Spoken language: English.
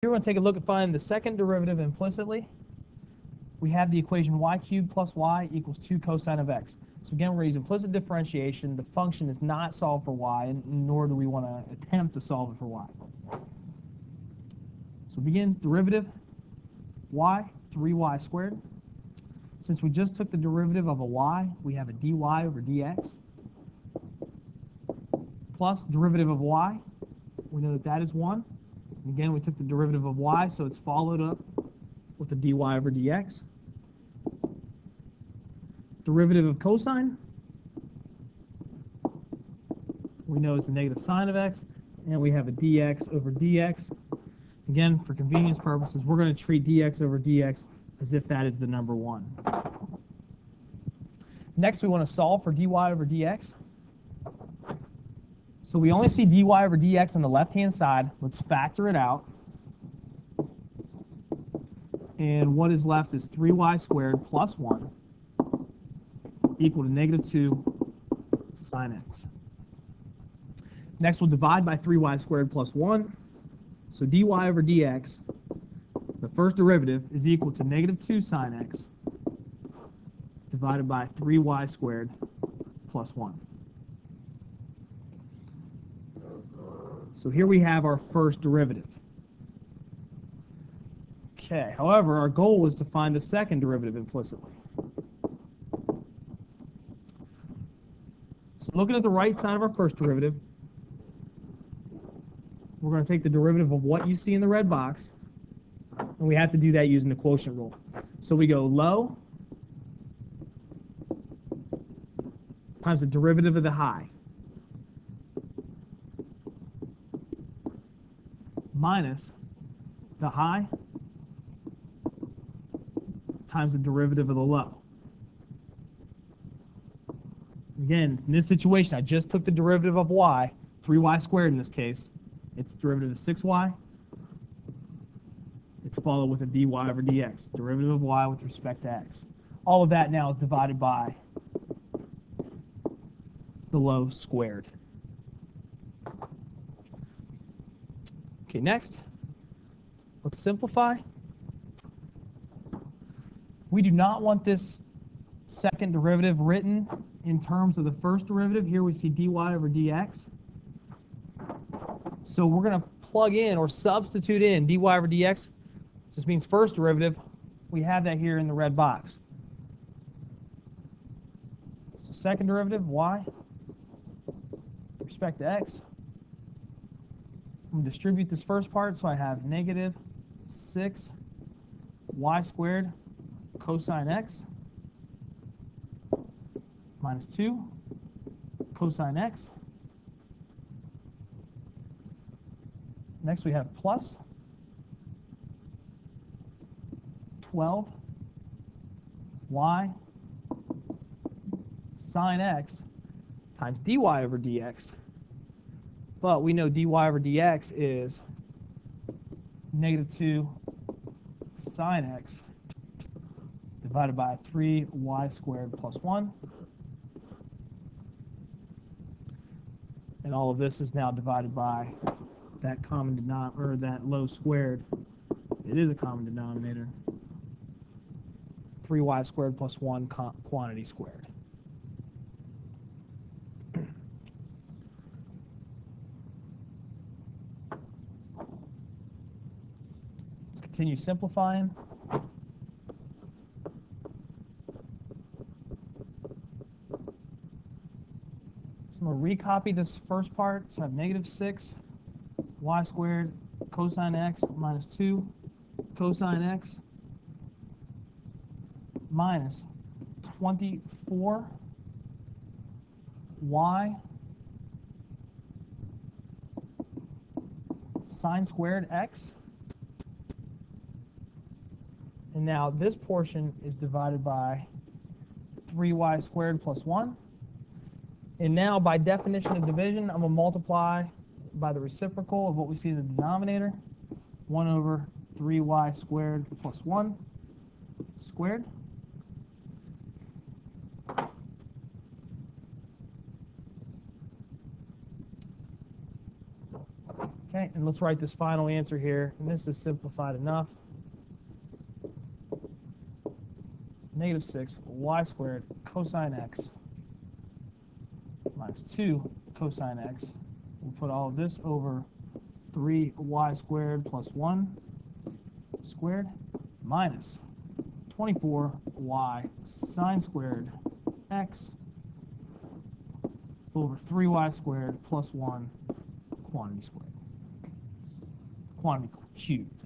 Here we're going to take a look at finding the second derivative implicitly. We have the equation y cubed plus y equals 2 cosine of x. So again, we're using implicit differentiation. The function is not solved for y, and nor do we want to attempt to solve it for y. So begin derivative y, 3y squared. Since we just took the derivative of a y, we have a dy over dx plus derivative of y. We know that that is 1. And again, we took the derivative of y, so it's followed up with a dy over dx. Derivative of cosine, we know it's a negative sine of x, and we have a dx over dx. Again, for convenience purposes, we're going to treat dx over dx as if that is the number 1. Next, we want to solve for dy over dx. So we only see dy over dx on the left-hand side. Let's factor it out. And what is left is 3y squared plus 1 equal to negative 2 sine x. Next, we'll divide by 3y squared plus 1. So dy over dx, the first derivative, is equal to negative 2 sine x divided by 3y squared plus 1. So here we have our first derivative. Okay, however, our goal is to find the second derivative implicitly. So looking at the right side of our first derivative, we're going to take the derivative of what you see in the red box, and we have to do that using the quotient rule. So we go low times the derivative of the high minus the high times the derivative of the low. Again, in this situation, I just took the derivative of y, 3y squared in this case. Its derivative is 6y. It's followed with a dy over dx, derivative of y with respect to x. All of that now is divided by the low squared. Okay, next, let's simplify. We do not want this second derivative written in terms of the first derivative. Here we see dy over dx. So we're going to plug in or substitute in dy over dx. This means first derivative. We have that here in the red box. So second derivative, y, with respect to x. I'm going to distribute this first part, so I have negative 6 y squared cosine x minus 2 cosine x. Next we have plus 12 y sine x times dy over dx. But we know dy over dx is negative 2 sine x divided by 3y squared plus 1. And all of this is now divided by that common denominator, or that low squared. It is a common denominator. 3y squared plus 1 quantity squared. Let's continue simplifying. So I'm going to recopy this first part. So I have negative 6 y squared cosine x minus 2 cosine x minus 24 y sine squared x. And now this portion is divided by 3y squared plus 1. And now, by definition of division, I'm going to multiply by the reciprocal of what we see in the denominator, 1 over 3y squared plus 1 squared. Okay, and And let's write this final answer here. And this is simplified enough. Negative 6 y squared cosine x minus 2 cosine x. We'll put all of this over 3y squared plus 1 squared minus 24y sine squared x over 3y squared plus 1 quantity squared. Quantity cubed.